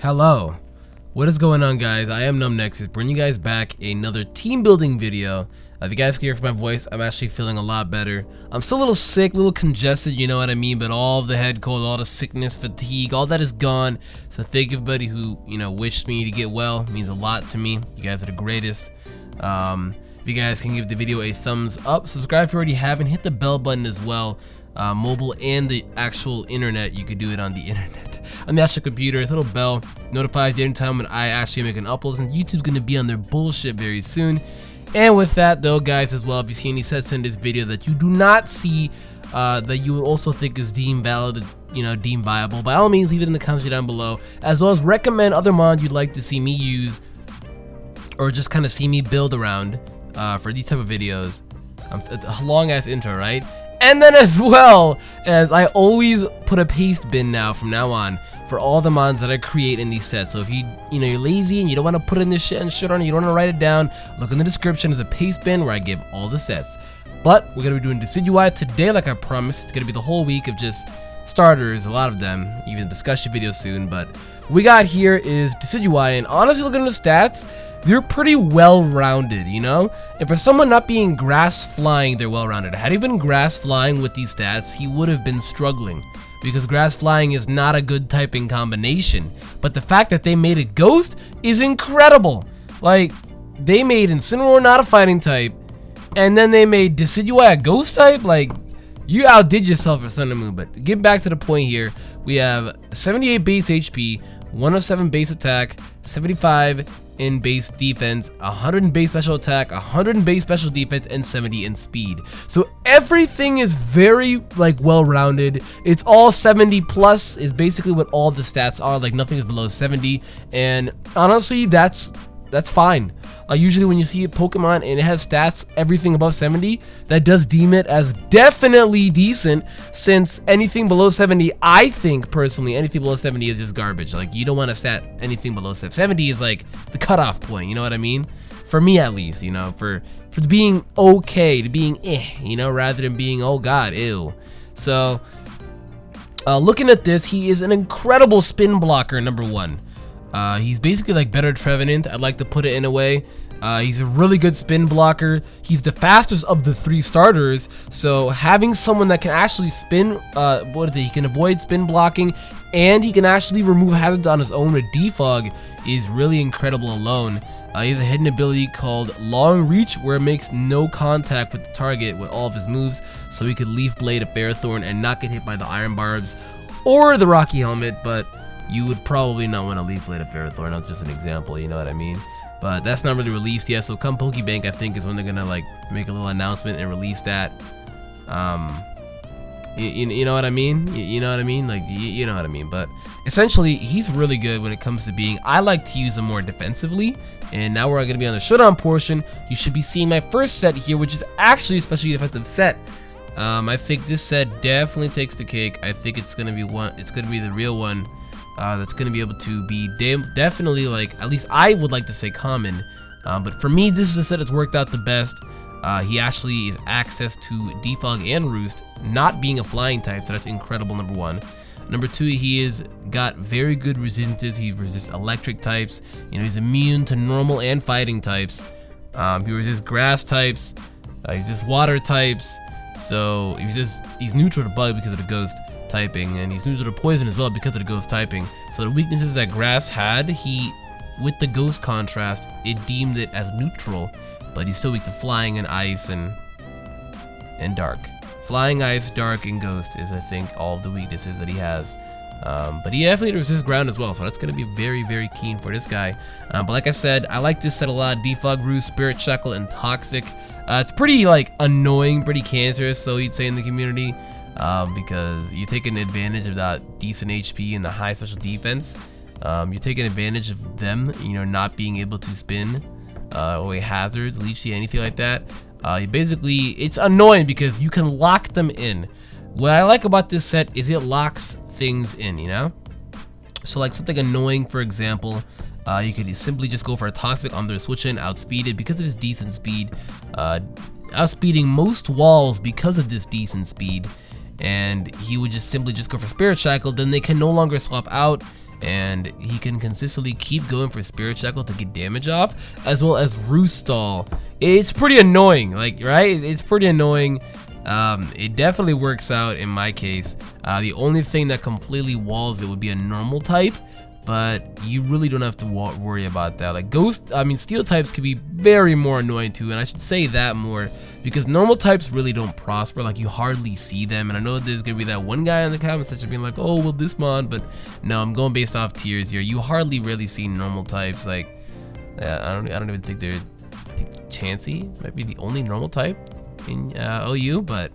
Hello, what is going on, guys? I am NumbNexus, bringing you guys back another team building video. If you guys can hear from my voice, I'm actually feeling a lot better. I'm still a little sick, a little congested, you know what I mean, but all of the head cold, all the sickness, fatigue, all that is gone. So thank you everybody who, wished me to get well. It means a lot to me. You guys are the greatest. If you guys can give the video a thumbs up, subscribe if you already haven't, hit the bell button as well. Mobile and the actual internet, you could do it on the internet. On the actual computer, this little bell notifies you anytime when I actually make an upload, and YouTube's gonna be on their bullshit very soon. And with that though, guys, as well, if you see any sets in this video that you do not see that you would also think is deemed valid, deemed viable, by all means leave it in the comments down below, as well as recommend other mods you'd like to see me use or just kind of see me build around for these type of videos. It's a long ass intro, right? And then as well as I always put a paste bin from now on for all the mods that I create in these sets. So if you're lazy and you don't want to put in this shit and shit on it, you don't want to write it down, look in the description. There's a paste bin where I give all the sets. But we're gonna be doing Decidueye today, like I promised. It's gonna be the whole week of just starters, a lot of them, even discussion videos soon. But what we got here is Decidueye, and honestly, looking at the stats, they're pretty well-rounded, And for someone not being grass flying, they're well-rounded. Had he been grass flying with these stats, he would have been struggling, because grass flying is not a good typing combination. But the fact that they made it ghost is incredible. Like, they made Incineroar not a fighting type, and then they made Decidueye a ghost type. Like, you outdid yourself for Sun and Moon. But get back to the point here, we have 78 base HP, 107 base attack, 75 in base defense, 100 in base special attack, 100 in base special defense, and 70 in speed. So everything is very well-rounded. It's all 70 plus is basically what all the stats are. Like, nothing is below 70, and honestly, that's fine. Usually when you see a Pokemon and it has stats everything above 70, that does deem it as definitely decent, since anything below 70, I think personally, anything below 70 is just garbage. Like, you don't want to stat anything below 70. 70 is like the cutoff point, you know what I mean? For me at least, for being okay, to being rather than being, oh god, ew. So, looking at this, he is an incredible spin blocker, number one. He's basically like better Trevenant, I'd like to put it in a way. He's a really good spin blocker. He's the fastest of the three starters, so having someone that can actually spin, he can avoid spin blocking, and he can actually remove hazards on his own with defog is really incredible alone. He has a hidden ability called Long Reach, where it makes no contact with the target with all of his moves, so he could Leaf Blade a Ferrothorn and not get hit by the Iron Barbs or the Rocky Helmet, but you would probably not want to Leaf Blade a Ferrothorn. That's just an example, you know what I mean? But that's not really released yet, so come Pokebank, I think, is when they're gonna make a little announcement and release that. You know what I mean? You know what I mean? Like, you know what I mean. But essentially, he's really good when it comes to being. I like to use him more defensively. And now we're gonna be on the Showdown portion. You should be seeing my first set here, which is actually a specially defensive set. I think this set definitely takes the cake. I think it's gonna be the real one. That's going to be able to be definitely, at least I would like to say common, but for me this is the set that's worked out the best. He actually is access to Defog and Roost, not being a flying type, so that's incredible, number one. Number two, he has got very good resistances. He resists electric types, he's immune to normal and fighting types. He resists grass types, he resists water types, so he's neutral to bug because of the ghost typing, and he's neutral to poison as well because of the ghost typing. So the weaknesses that grass had, with the ghost contrast, it deemed it as neutral, but he's still weak to flying and ice and dark. Flying, ice, dark, and ghost is, I think, all of the weaknesses that he has. But he definitely resists ground as well, so that's going to be very, very keen for this guy. But like I said, I like this set a lot. Defog, Roost, Spirit Shackle, and Toxic. It's pretty annoying, pretty cancerous, so you'd say in the community. Because you're taking advantage of that decent HP and the high special defense. You're taking advantage of them, not being able to spin, or hazards, leech seed, anything like that. It's annoying because you can lock them in. What I like about this set is it locks things in, So something annoying, for example, you could simply just go for a Toxic on their switch in, outspeeded because of his decent speed, outspeeding most walls because of this decent speed. And he would just simply go for Spirit Shackle, then they can no longer swap out, and he can consistently keep going for Spirit Shackle to get damage off, as well as Roost Stall. It's pretty annoying, like, right? It's pretty annoying. It definitely works out in my case. The only thing that completely walls it would be a normal type, but you really don't have to worry about that. Like steel types could be very more annoying too, and I should say that more because normal types really don't prosper. Like, you hardly see them, and I know there's gonna be that one guy in the comments that's just being like, oh well, this mon, but no, I'm going based off tiers here. You hardly really see normal types. Like, I don't even think they're. I think Chansey might be the only normal type in OU, but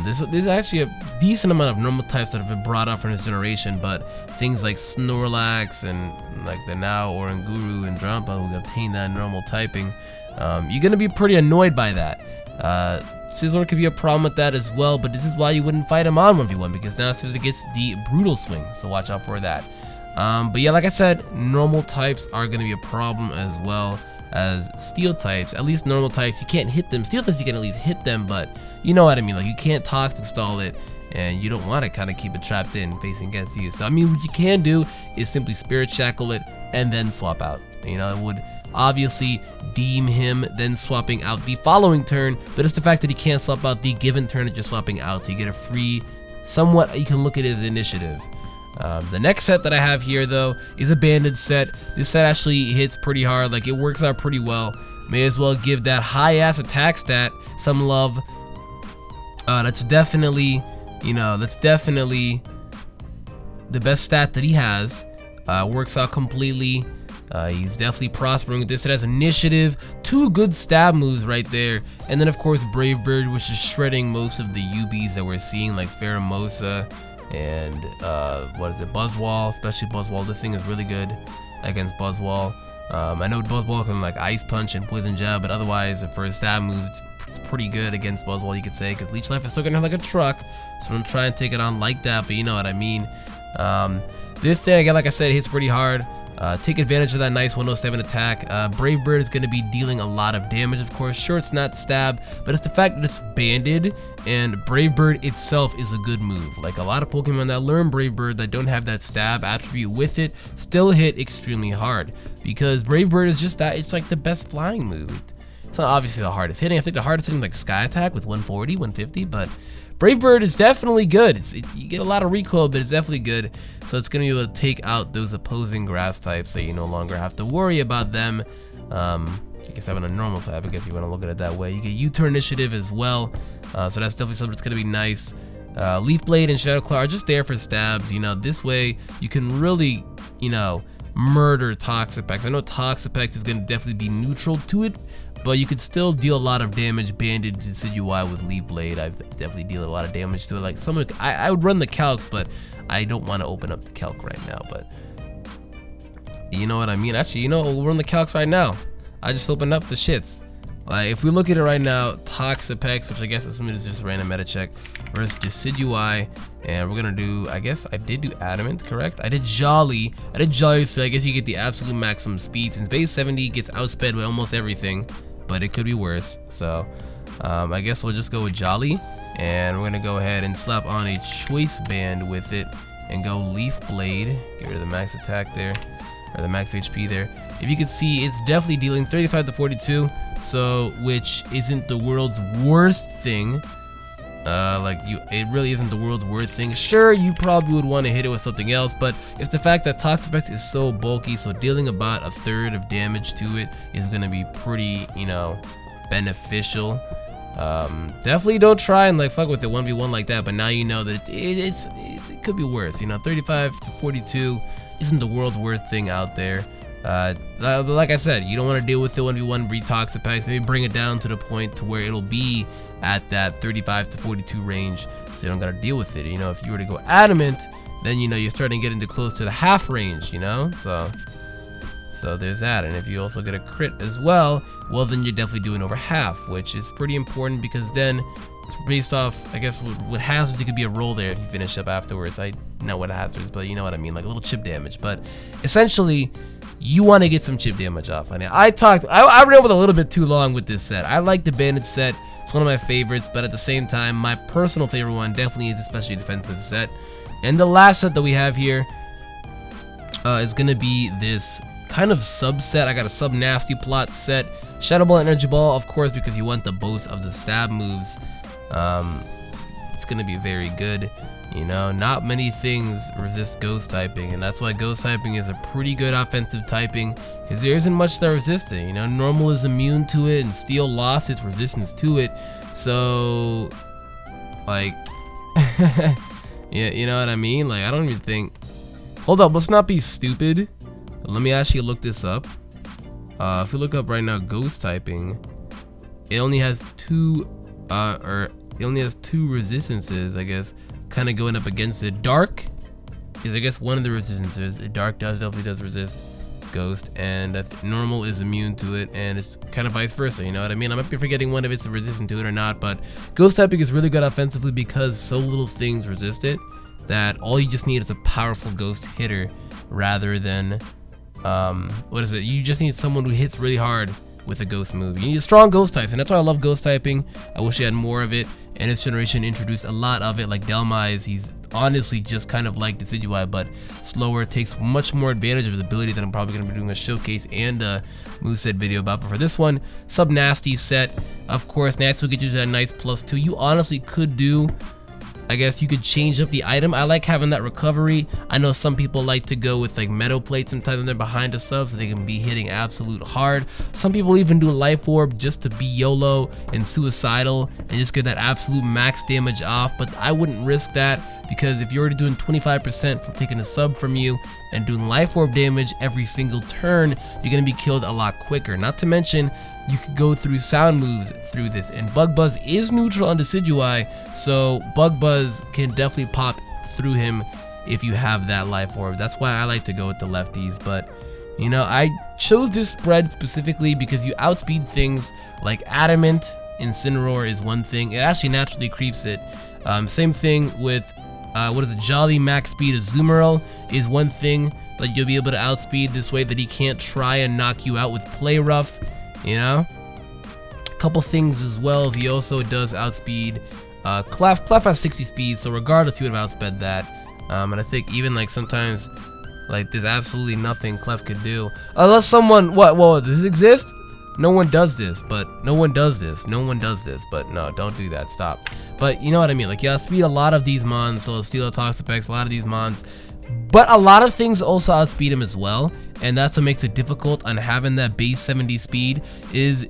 there's actually a decent amount of normal types that have been brought up from this generation, but things like Snorlax and like the now Oranguru and Drampa who obtain that normal typing, you're gonna be pretty annoyed by that. Scizor could be a problem with that as well, but this is why you wouldn't fight him on 1v1, because now Scizor gets the brutal swing, so watch out for that. But yeah, like I said, normal types are gonna be a problem as well as steel types. At least normal types, you can't hit them. Steel types, you can at least hit them, but you know what I mean. Like, you can't toxic stall it, and you don't want to kind of keep it trapped in facing against you. So I mean, what you can do is simply Spirit Shackle it and then swap out. You know, it would obviously deem him then swapping out the following turn, but it's the fact that he can't swap out the given turn that you're swapping out, so you get a free, somewhat you can look at it as initiative. The next set that I have here though is a banded set. This set actually hits pretty hard, like it works out pretty well. May as well give that high ass attack stat some love. That's definitely, you know, that's definitely the best stat that he has. Works out completely. He's definitely prospering with this. It has initiative, 2 good stab moves right there, and then of course Brave Bird, which is shredding most of the UBs that we're seeing, like Pheromosa and what is it, Buzzwall, especially Buzzwall. This thing is really good against Buzzwall. I know Buzzwall can like Ice Punch and Poison Jab, but otherwise for a stab move, it's pretty good against Buzzwall, you could say, because Leech Life is still gonna have like a truck, so don't try and take it on like that, but you know what I mean. This thing, again, like I said, hits pretty hard. Take advantage of that nice 107 attack. Brave Bird is going to be dealing a lot of damage, of course. Sure, it's not stab, but it's the fact that it's banded, and Brave Bird itself is a good move. Like, a lot of Pokemon that learn Brave Bird that don't have that stab attribute with it still hit extremely hard, because Brave Bird is just that, it's like the best flying move. It's not obviously the hardest hitting. I think the hardest hitting like Sky Attack with 140, 150, but Brave Bird is definitely good. You get a lot of recoil, but it's definitely good. So it's going to be able to take out those opposing grass types, so you no longer have to worry about them. I guess having a normal type, I guess you want to look at it that way. You get U-turn initiative as well, so that's definitely something that's going to be nice. Leaf Blade and Shadow Claw are just there for stabs. You know, this way you can really, you know, murder Toxapex. I know Toxapex is going to definitely be neutral to it, but you could still deal a lot of damage banded Decidueye with Leaf Blade. I've definitely dealt a lot of damage to it. Like, I would run the calcs, but I don't want to open up the calc right now. But you know what I mean? Actually, you know, we'll run the calcs right now. I just opened up the shits. Like, if we look at it right now, Toxapex, which I guess is just a random meta check, versus Decidueye, and we're gonna do, I guess I did do Adamant, correct? I did Jolly, so I guess you get the absolute maximum speed, since base 70 gets outsped by almost everything, but it could be worse. So I guess we'll just go with Jolly, and we're gonna go ahead and slap on a Choice Band with it, and go Leaf Blade, get rid of the max attack there, or the max HP there. If you can see, it's definitely dealing 35 to 42, so which isn't the world's worst thing. It really isn't the world's worst thing. Sure, you probably would want to hit it with something else, but it's the fact that Toxapex is so bulky, so dealing about 1/3 of damage to it is going to be pretty, you know, beneficial. Definitely don't try and like fuck with it 1v1 like that, but now you know that it could be worse. You know, 35 to 42 isn't the world's worst thing out there. But like I said, you don't want to deal with the 1v1 Toxapex. Maybe bring it down to the point to where it'll be at that 35 to 42 range, so you don't gotta deal with it. You know, if you were to go Adamant, then you know you're starting to get into close to the half range. You know, so there's that. And if you also get a crit as well, well then you're definitely doing over half, which is pretty important, because then it's based off, I guess, with hazards, it could be a roll there if you finish up afterwards. I know what hazards, but you know what I mean, like a little chip damage. But essentially, you want to get some chip damage off. I ran with a little bit too long with this set. I like the Bandit set. It's one of my favorites, but at the same time, my personal favorite one definitely is the Especially Defensive set. And the last set that we have here is gonna be this kind of subset. I got a sub nasty plot set. Shadow Ball and Energy Ball, of course, because you want the boast of the stab moves. It's gonna be very good. You know, not many things resist ghost typing, and that's why ghost typing is a pretty good offensive typing, because there isn't much that resists it. You know, normal is immune to it, and steel lost its resistance to it. So, like, yeah, you know what I mean? Like, I don't even think. Hold up, let's not be stupid. Let me actually look this up. If you look up right now, ghost typing, it only has two resistances, I guess, kind of going up against it. Dark is, I guess, one of the resistances. Dark definitely does resist ghost, and normal is immune to it, and it's kind of vice versa, you know what I mean? I might be forgetting one if it's resistant to it or not, but ghost typing is really good offensively because so little things resist it that all you just need is a powerful ghost hitter rather than what is it? You just need someone who hits really hard with a ghost move. You need strong ghost types, and that's why I love ghost typing. I wish I had more of it, and this generation introduced a lot of it. Like Delmise, he's honestly just kind of like Decidueye, but slower, takes much more advantage of his ability that I'm probably going to be doing a showcase and a moveset video about. But for this one, sub nasty set, of course, nasty will get you to that nice +2. You honestly could do, I guess you could change up the item. I like having that recovery. I know some people like to go with like metal plates sometimes when they're behind a sub so they can be hitting absolute hard. Some people even do life orb just to be YOLO and suicidal and just get that absolute max damage off, but I wouldn't risk that, because if you're already doing 25% from taking a sub from you and doing life orb damage every single turn, you're gonna be killed a lot quicker. Not to mention, you could go through sound moves through this, and Bug Buzz is neutral on Decidueye, so Bug Buzz can definitely pop through him if you have that life orb. That's why I like to go with the lefties, but you know, I chose this spread specifically because you outspeed things like Adamant. Incineroar is one thing, it actually naturally creeps it. Same thing with what is it, Jolly Max Speed Azumarill is one thing that you'll be able to outspeed this way that he can't try and knock you out with Play Rough. You know, a couple things as well as he also does outspeed Clef. Clef has 60 speed, so regardless he would have outsped that. And I think even like sometimes like there's absolutely nothing Clef could do unless someone, whoa, does this exist? No one does this, but no one does this, but no, don't do that, stop. But you know what I mean, like you outspeed a lot of these mons, so Steel Toxapex, a lot of these mons, but a lot of things also outspeed him as well, and that's what makes it difficult on having that base 70 speed. Is,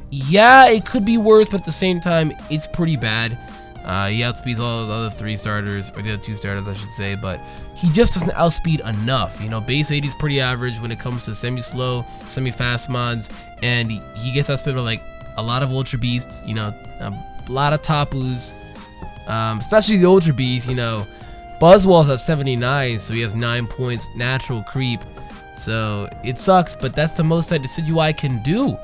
yeah, it could be worse, but at the same time, it's pretty bad. He outspeeds all those other 3 starters, or the other 2 starters, I should say, but he just doesn't outspeed enough. You know, base 80 is pretty average when it comes to semi-slow, semi-fast mods, and he gets outsped by like a lot of Ultra Beasts, you know, a lot of Tapus, especially the Ultra Beasts, you know. Buzzwall's at 79, so he has 9 points natural creep, so it sucks, but that's the most that Decidueye can do.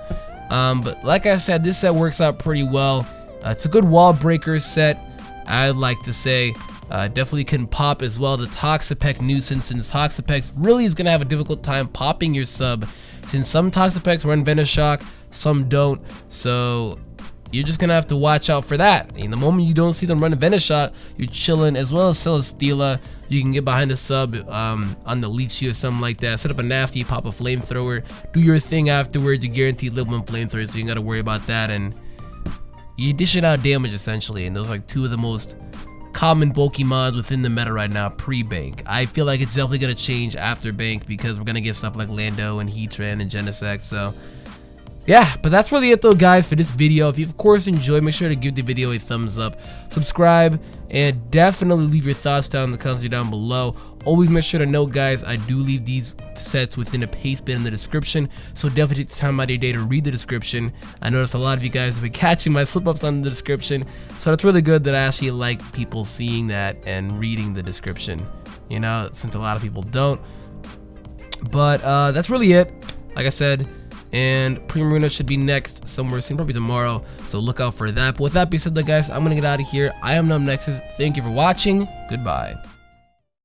But like I said, this set works out pretty well. It's a good wall breaker set, I'd like to say. Definitely can pop as well the Toxapex nuisance, since Toxapex really is going to have a difficult time popping your sub, since some Toxapex run Venoshock, some don't, so you're just gonna have to watch out for that. In the moment you don't see them run a Venoshock, you're chilling, as well as Celesteela. You can get behind a sub on the Leechy or something like that. Set up a nasty, pop a flamethrower, do your thing afterwards. You guaranteed level 1 flamethrower, so you ain't gotta worry about that, and you dish it out damage essentially. And those are like 2 of the most common bulky mods within the meta right now pre-bank. I feel like it's definitely gonna change after bank, because we're gonna get stuff like Lando and Heatran and Genesect. So yeah, but that's really it though, guys, for this video. If you of course enjoyed, make sure to give the video a thumbs up, subscribe, and definitely leave your thoughts down in the comments down below. Always make sure to note, guys, I do leave these sets within a paste bin in the description, so definitely take the time out of your day to read the description. I noticed a lot of you guys have been catching my slip-ups on the description, so it's really good that I actually like people seeing that and reading the description, you know, since a lot of people don't. But that's really it, like I said. And Primarina should be next somewhere soon, probably tomorrow, so look out for that. But with that being said, guys, I'm gonna get out of here. I am NumbNexus. Thank you for watching. Goodbye.